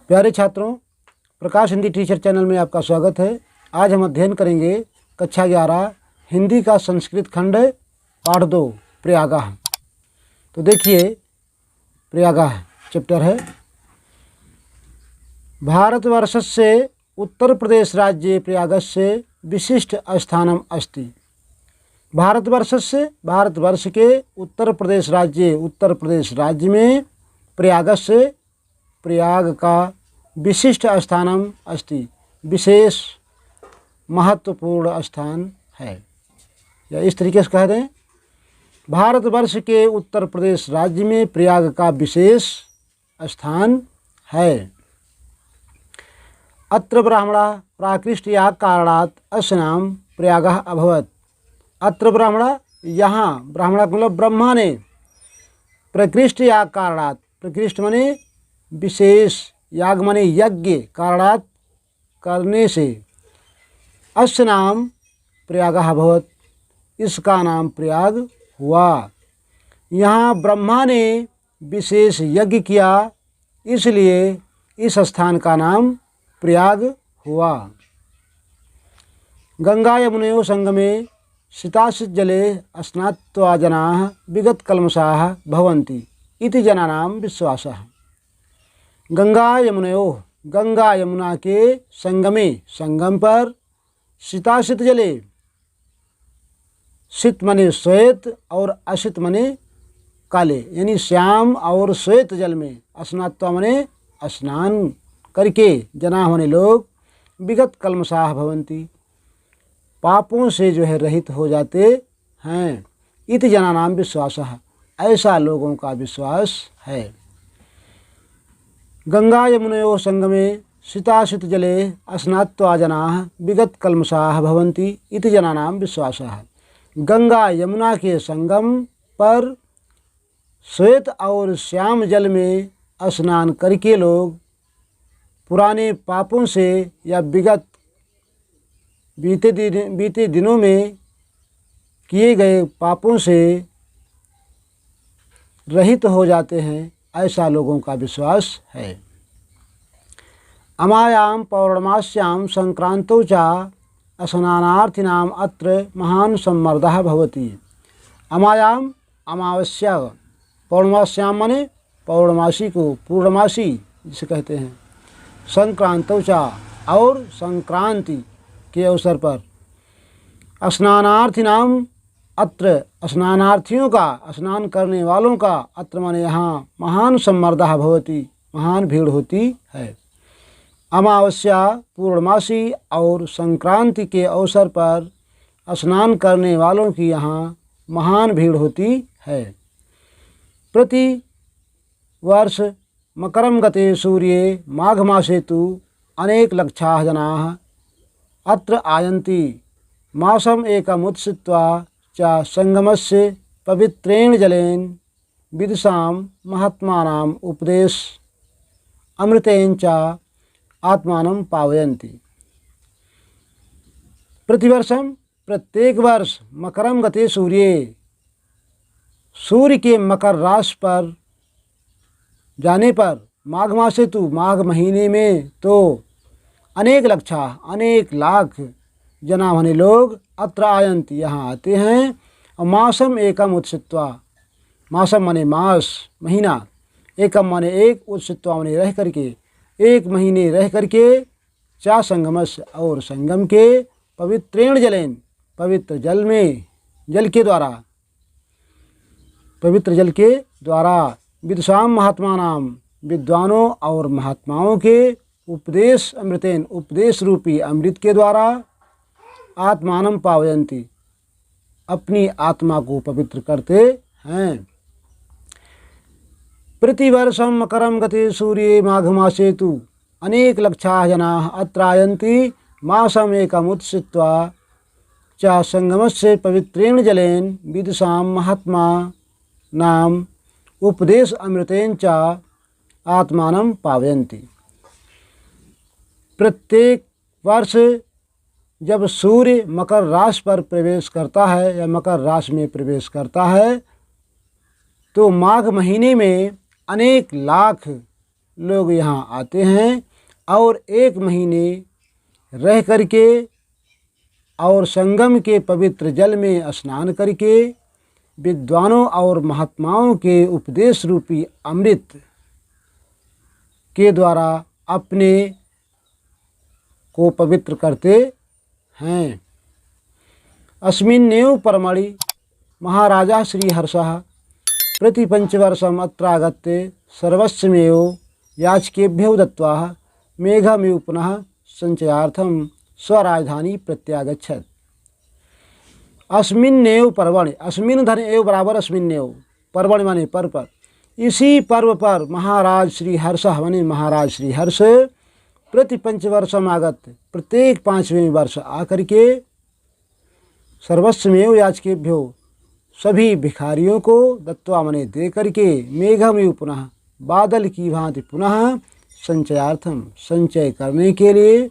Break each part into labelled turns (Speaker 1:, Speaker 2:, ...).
Speaker 1: प्यारे छात्रों, प्रकाश Hindi teacher channel में आपका स्वागत है। आज हम अध्ययन करेंगे कक्षा 11 हिंदी का संस्कृत खंड पाठ 2 प्रयागः। तो देखिए, प्रयागः चैप्टर है। भारतवर्षस्य उत्तर प्रदेश राज्ये प्रयागस्य विशिष्ट स्थानम अस्ति। भारतवर्ष के उत्तर प्रदेश राज्य में प्रयाग का विशिष्ट स्थानम अस्ति, विशेष महत्वपूर्ण स्थान है। या इस तरीके से कह दें, भारतवर्ष के उत्तर प्रदेश राज्य में प्रयाग का विशेष स्थान है। अत्र ब्राह्मणा प्राकृष्टयाग कारणात् अस्य नाम प्रयागः अभवत्। अत्र ब्राह्मणा, यहाँ ब्राह्मणा मतलब ब्रह्मा ने, प्रकृष्ट याग कारणात्, प्रकृष्ट माने विशेष, याग माने यज्ञ, कारणात् करने से, अस्य नाम प्रयागः अभवत्, इसका नाम प्रयाग हुआ। यहाँ ब्रह्मा ने विशेष यज्ञ किया, इसलिए इस स्थान का नाम प्रयाग हुआ। गंगा यमुनयोः संगमे शीताशित जले स्नात्वा जनाः विगत कल्मषाः भवन्ति इति जनानां विश्वासः। गंगा यमुनयोः, गंगा यमुना के संगमे, संगम पर, शीताशित जले, शीत मने श्वेत और अशित मने काले, यानी श्याम और श्वेत जल में, स्नात्वा मने स्नान करके, जना होने लोग, विगत कल्मषाः भवन्ति, पापों से जो है रहित हो जाते हैं। इति जनानां विश्वासः, ऐसा लोगों का विश्वास है। गंगा यमुनयोः संगमे शीताशित जले स्नात्वा जनाः विगत कल्मषाः भवन्ति इति जनानां विश्वासः। गंगा यमुना के संगम पर श्वेत और श्याम जल में स्नान करके लोग पुराने पापों से या विगत बीते दिनों में किए गए पापों से रहित हो जाते हैं, ऐसा लोगों का विश्वास है। अमायां पौर्णमास्यां संक्रांतौ च स्नानार्थिनाम् अत्र महान् सम्मर्दः भवति। अमायां, अमावस्या, पौर्णमास्यां माने पौर्णमासी को, पूर्णमासी जिसे कहते हैं, संक्रांतौ च, और संक्रांति के अवसर पर, स्नानार्थिनाम, अत्र स्नानार्थियों का, स्नान करने वालों का, अत्र माने यहाँ, महान सम्मर्दः भवति, महान भीड़ होती है। अमावस्या, पूर्णमासी और संक्रांति के अवसर पर स्नान करने वालों की यहाँ महान भीड़ होती है। प्रति वर्ष मकरम गते सूर्ये माघ मासे तु अनेक लक्षाः जनाः अत्र आयन्ति। मासम एकमुत्सित्वा च संगमस्य पवित्रेण जलेन विदुषां महात्मानाम् उपदेश अमृतेन च आत्मानं पावयन्ति। प्रतिवर्षम, प्रत्येक वर्ष, मकरम गते सूर्ये, सूर्य के मकर राशि पर जाने पर, माघ मासे तु, माघ महीने में तो, अनेक लक्षा, अनेक लाख, जना होने लोग, अत्र आयन्ति, यहाँ आते हैं। और मासम एकम उत्सित्वा, मासम माने मास, महीना, एकम माने एक, उत्सित्वा माने रह करके, एक महीने रह करके, चा संगमस, और संगम के, पवित्रेण जलेन, पवित्र जल में, जल के द्वारा, पवित्र जल के द्वारा, विदुषां महात्मानाम, विद्वानों और महात्माओं के, उपदेश अमृतेन, उपदेश रूपी अमृत के द्वारा, आत्मानं पावयन्ति, अपनी आत्मा को पवित्र करते हैं। प्रतिवर्षम मकरम गते सूर्ये माघ मासे तु अनेक लक्षाः जनाः अत्र आयन्ति। मासम एकमुत्सित्वा च संगमस्य पवित्रेण जलेन विदुषां महात्मानाम् उपदेश अमृतेन च आत्मानं पावयन्ति। प्रत्येक वर्ष जब सूर्य मकर राशि पर प्रवेश करता है या मकर राशि में प्रवेश करता है, तो माघ महीने में अनेक लाख लोग यहाँ आते हैं और 1 महीने रह करके और संगम के पवित्र जल में स्नान करके विद्वानों और महात्माओं के उपदेश रूपी अमृत के द्वारा अपने को पवित्र करते हैं। अस्मिन्नेव परमणि महाराजा श्रीहर्षः प्रतिपंचवर्षम् अत्रागत्य सर्वस्वमेव याचकेभ्यो दत्त्वा मेघमिव पुनः संचयार्थं स्वराजधानी प्रत्यागच्छत्। अस्मिन्नेव पर्वणि, अस्मिन् धन एव बराबर अस्मिन्नेव, पर्वणि माने पर्व पर, इसी पर्व पर महाराज श्री हर्ष माने महाराज श्री हर्ष प्रति पंचवर्षम आगत, प्रत्येक 5वें वर्ष आकर के सर्वस्वमेव याचकेभ्यो, सभी भिखारियों को दत्वा माने दे करके मेघमिव पुनः, बादल की भांति पुनः संचयार्थम, संचय करने के लिए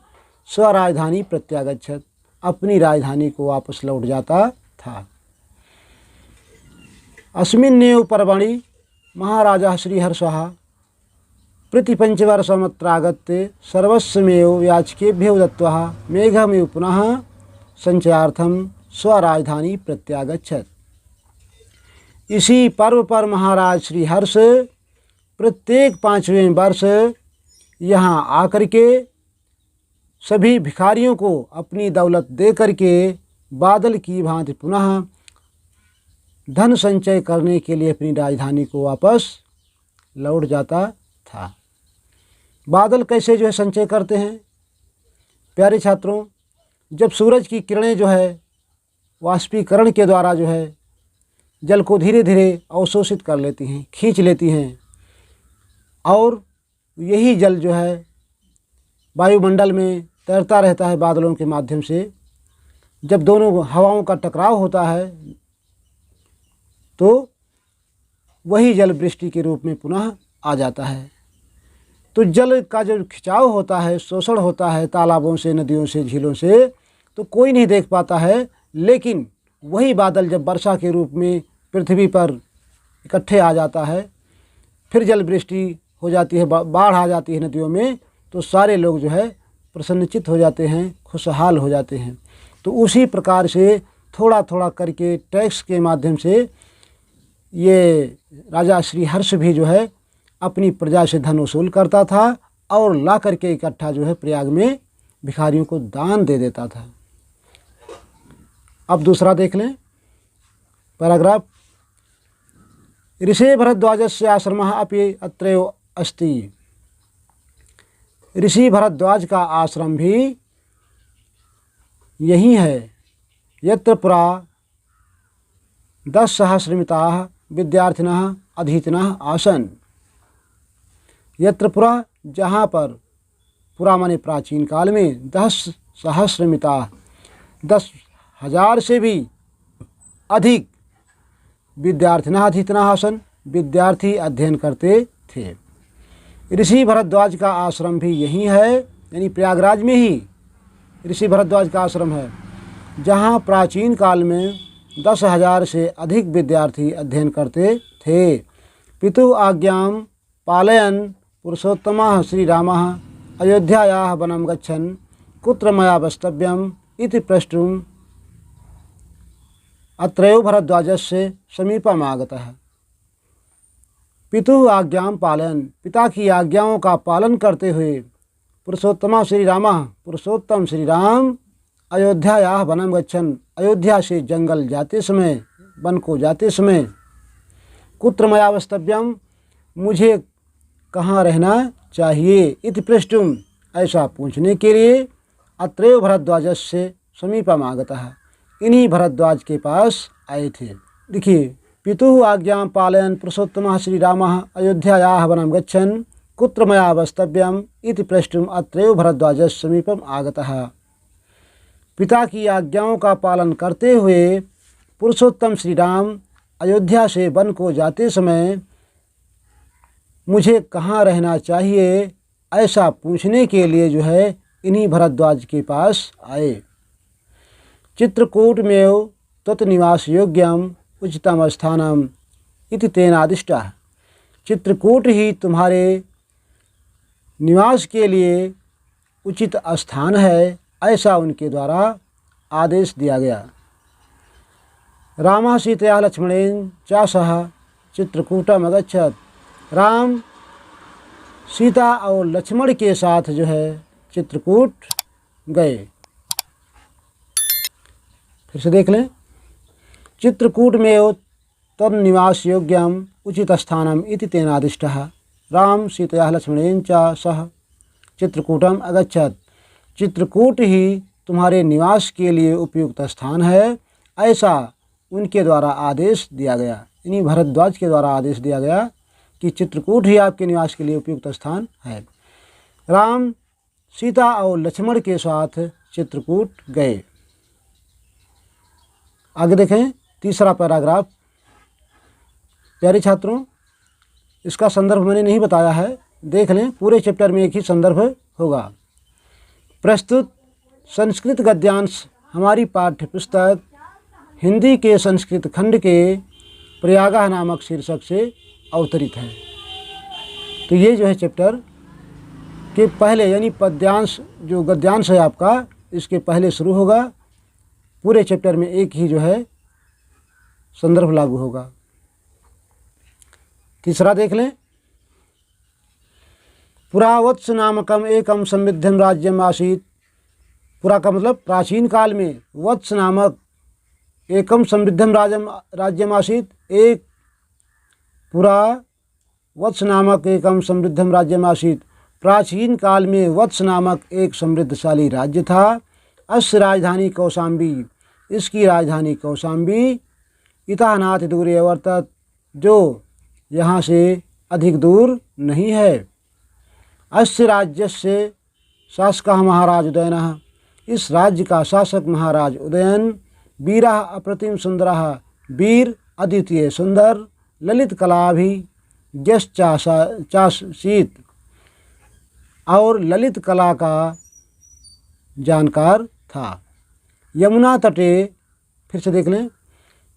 Speaker 1: स्वराजधानी प्रत्यागच्छत, अपनी राजधानी को वापस लौट जाता था। अस्मिन्नेव पर्वणि महाराजा श्रीहर्षः प्रतिपंचवर्षमत्रागत्य सर्वस्वमेव याचकेभ्यो दत्त्वा मेघमिव पुनः संचयार्थम स्वराजधानी प्रत्यागच्छत। इसी पर्व पर महाराज श्रीहर्ष प्रत्येक 5वें वर्ष यहाँ आकर के सभी भिखारियों को अपनी दौलत दे करके बादल की भांति पुनः धन संचय करने के लिए अपनी राजधानी को वापस लौट जाता था। बादल कैसे जो है संचय करते हैं? प्यारे छात्रों, जब सूरज की किरणें जो है वाष्पीकरण के द्वारा जो है जल को धीरे धीरे अवशोषित कर लेती हैं, खींच लेती हैं, और यही जल जो है वायुमंडल में तैरता रहता है बादलों के माध्यम से। जब दोनों हवाओं का टकराव होता है तो वही जल वृष्टि के रूप में पुनः आ जाता है। तो जल का जो खिंचाव होता है, शोषण होता है तालाबों से, नदियों से, झीलों से, तो कोई नहीं देख पाता है, लेकिन वही बादल जब वर्षा के रूप में पृथ्वी पर इकट्ठे आ जाता है, फिर जल वृष्टि हो जाती है, बाढ़ आ जाती है नदियों में, तो सारे लोग जो है प्रसन्नचित्त हो जाते हैं, खुशहाल हो जाते हैं। तो उसी प्रकार से थोड़ा थोड़ा करके टैक्स के माध्यम से ये राजा श्री हर्ष भी जो है अपनी प्रजा से धन वसूल करता था और ला करके इकट्ठा जो है प्रयाग में भिखारियों को दान दे देता था। अब दूसरा देख लें पैराग्राफ। ऋषि भरद्वाजस्य आश्रमः अपि अत्रैव अस्ति। ऋषि भरद्वाज का आश्रम भी यही है। यत्र पुरा 10 सहस्रमिताः विद्यार्थिनः अधीतिनः आसन्। यत्र पुरा, जहाँ पर, पुरा माने प्राचीन काल में, 10 सहस्रमिताः 10,000 से भी अधिक विद्यार्थिनः अधीतिनः आसन्, विद्यार्थी अध्ययन करते थे। ऋषि भरद्वाज का आश्रम भी यही है, यानी प्रयागराज में ही ऋषि भरद्वाज का आश्रम है, जहाँ प्राचीन काल में 10,000 से अधिक विद्यार्थी अध्ययन करते थे। पितुः आज्ञां पालयन् पुरुषोत्तमः श्रीरामः अयोध्यायाः वनं गच्छन् कुत्र मया वक्तव्यम् इति प्रष्टुम् अत्रैव भरद्वाजस्य समीपम् आगतः। पितुः आज्ञां पालयन्, पिता की आज्ञाओं का पालन करते हुए, पुरुषोत्तम श्री रामः, पुरुषोत्तम श्री राम, अयोध्यायाः वनं गच्छन्, अयोध्या से जंगल जाते समय, वन को जाते समय, कुत्र मया वक्तव्यम्, मुझे कहाँ रहना चाहिए, इति पृष्टुम्, ऐसा पूछने के लिए, अत्रैव भरद्वाजस्य समीपम् आगतः, इन्हीं भरद्वाज के पास आए थे। देखिए, पितुः आज्ञां पालयन् पुरुषोत्तमः श्रीरामः अयोध्यायाः वनं गच्छन् कुत्र मया वक्तव्यम् इति प्रष्टुम् अत्रैव भरद्वाजस्य समीपम् आगतः। पिता की आज्ञाओं का पालन करते हुए पुरुषोत्तम श्री राम अयोध्या से वन को जाते समय मुझे कहाँ रहना चाहिए, ऐसा पूछने के लिए जो है इन्हीं भरद्वाज के पास आए। चित्रकूटमेव तत्निवास योग्यम उचितम स्थानम इति तेनादिष्टः। चित्रकूट ही तुम्हारे निवास के लिए उचित स्थान है, ऐसा उनके द्वारा आदेश दिया गया। रामः सीतया लक्ष्मणेन च सह चित्रकूटम अगच्छत। राम सीता और लक्ष्मण के साथ जो है चित्रकूट गए। फिर से देख लें, चित्रकूट में तन्निवास योग्यम उचित स्थानम इति तेनादिष्टः। राम सीतया लक्ष्मणेन च सह चित्रकूटम अगच्छत। चित्रकूट ही तुम्हारे निवास के लिए उपयुक्त स्थान है, ऐसा उनके द्वारा आदेश दिया गया। इन्हीं भरद्वाज के द्वारा आदेश दिया गया कि चित्रकूट ही आपके निवास के लिए उपयुक्त स्थान है। राम सीता और लक्ष्मण के साथ चित्रकूट गए। आगे देखें तीसरा पैराग्राफ। प्यारे छात्रों, इसका संदर्भ मैंने नहीं बताया है, देख लें, पूरे चैप्टर में एक ही संदर्भ होगा। प्रस्तुत संस्कृत गद्यांश हमारी पाठ्य पुस्तक हिंदी के संस्कृत खंड के प्रयागः नामक शीर्षक से अवतरित है। तो ये जो है चैप्टर के पहले यानी पद्यांश जो गद्यांश है आपका, इसके पहले शुरू होगा। पूरे चैप्टर में एक ही जो है संदर्भ लागू होगा। तीसरा देख लें। पुरा वत्स नामकम एकम समृद्धम राज्यम आसीत। पुरा का मतलब प्राचीन काल में, वत्स नामक एकम समृद्धम राज्यम आसीत। एक पुरा वत्स नामक एकम समृद्धम राज्यम आसीत। प्राचीन काल में वत्स नामक एक समृद्धशाली राज्य था। अस्य राजधानी कौशाम्बी, इसकी राजधानी कौशाम्बी। इतः नाति दूरे वर्तत, जो यहाँ से अधिक दूर नहीं है। अस्य राज्यस्य शासकः महाराज उदयनः, इस राज्य का शासक महाराज उदयन। वीरः अप्रतिम सुंदरः, वीर अद्वितीय सुंदर। ललित कला भी चासीत, और ललित कला का जानकार था। यमुना तटे, फिर से देख लें।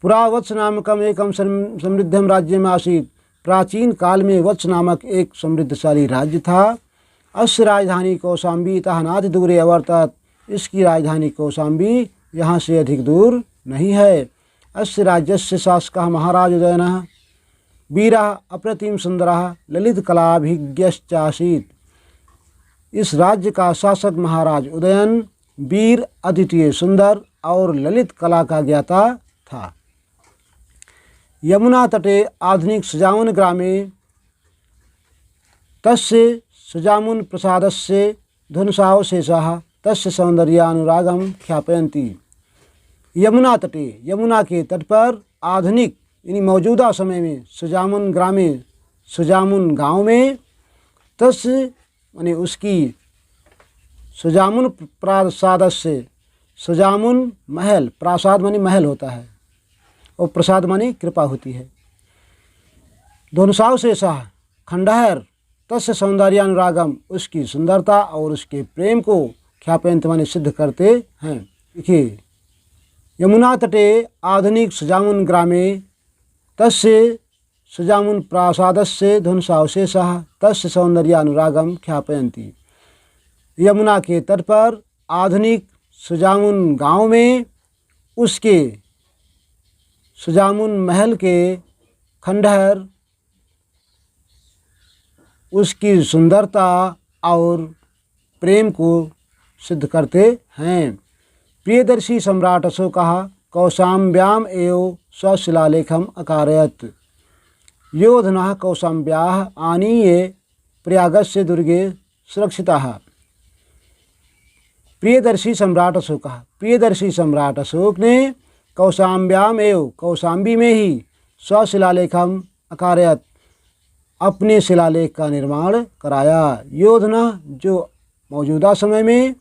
Speaker 1: पुरा वत्स नामकम एकम समृद्धम राज्यम आसीत। प्राचीन काल में वत्स नामक एक समृद्धशाली राज्य था। अस्य राजधानी कौशाम्बी तः नाति दूरे अवर्तत, इसकी राजधानी कौशाम्बी यहाँ से अधिक दूर नहीं है। अस्य राज्यस्य शासकः महाराज उदयनः। वीरः अप्रतिम सुंदरः, ललित कलाभिज्ञश्चासीत्। इस राज्य का शासक महाराज उदयन वीर, अद्वितीय सुंदर और ललित कला का ज्ञाता था। यमुना तटे आधुनिक सजावन ग्रामे तस्य सजामुन प्रसादस्य ध्वंसावशेषाः तस्य सौंदर्यानुरागम ख्यापयन्ति। यमुना तटे, यमुना के तट पर आधुनिक यानी मौजूदा समय में सजामुन ग्रामे, सजामुन गांव में, तस्य यानी उसकी, सजामुन प्रासादस्य, सजामुन महल, प्रासाद मानी महल होता है और प्रसाद मानी कृपा होती है। ध्वंसावशेषाः खंडहर, तस्य सौंदर्यानुरागम, उसकी सुंदरता और उसके प्रेम को ख्यापयन्ति माने सिद्ध करते हैं। देखिए, यमुना तटे आधुनिक सजामुन ग्रामे तस्य सजामुन प्रासादस्य ध्वंसावशेषाः तस्य सौंदर्यानुरागम ख्यापयन्ति। यमुना के तट पर आधुनिक सजामुन गांव में उसके सजामुन महल के खंडहर उसकी सुंदरता और प्रेम को सिद्ध करते हैं। प्रियदर्शी सम्राट अशोकः कौशाम्ब्याम एव स्वशिलालेखम अकारयत्। योधनः कौशाम्ब्याः आनीय प्रयागस्य दुर्गे सुरक्षिताः। प्रियदर्शी सम्राट अशोकः, प्रियदर्शी सम्राट अशोक ने कौशाम्ब्याम एव, कौशाम्बी में ही स्वशिलालेखम अकारयत्, अपने शिलालेख का निर्माण कराया। योधना, जो मौजूदा समय में,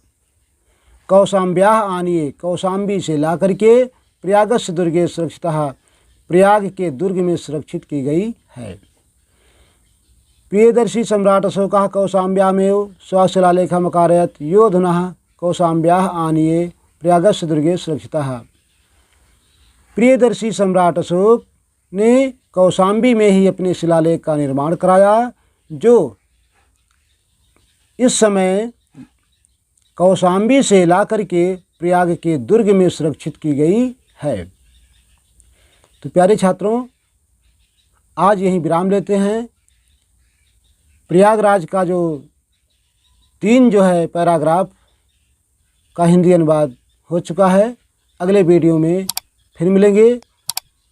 Speaker 1: कौशाम्ब्याः आनीय, कौशाम्बी से ला करके, प्रयागस्य दुर्गे सुरक्षितः, प्रयाग के दुर्ग में सुरक्षित की गई है। प्रियदर्शी सम्राट अशोकः कौशाम्ब्यामेव स्वशिलालेखम अकारयत्। योधनः कौशाम्ब्याः आनीय प्रयागस्य दुर्गे सुरक्षितः। प्रियदर्शी सम्राट अशोक ने कौशाम्बी में ही अपने शिलालेख का निर्माण कराया, जो इस समय कौशाम्बी से लाकर के प्रयाग के दुर्ग में सुरक्षित की गई है। तो प्यारे छात्रों, आज यहीं विराम लेते हैं। प्रयागराज का जो 3 पैराग्राफ का हिंदी अनुवाद हो चुका है। अगले वीडियो में फिर मिलेंगे।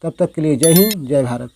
Speaker 1: तब तक के लिए जय हिंद, जय भारत।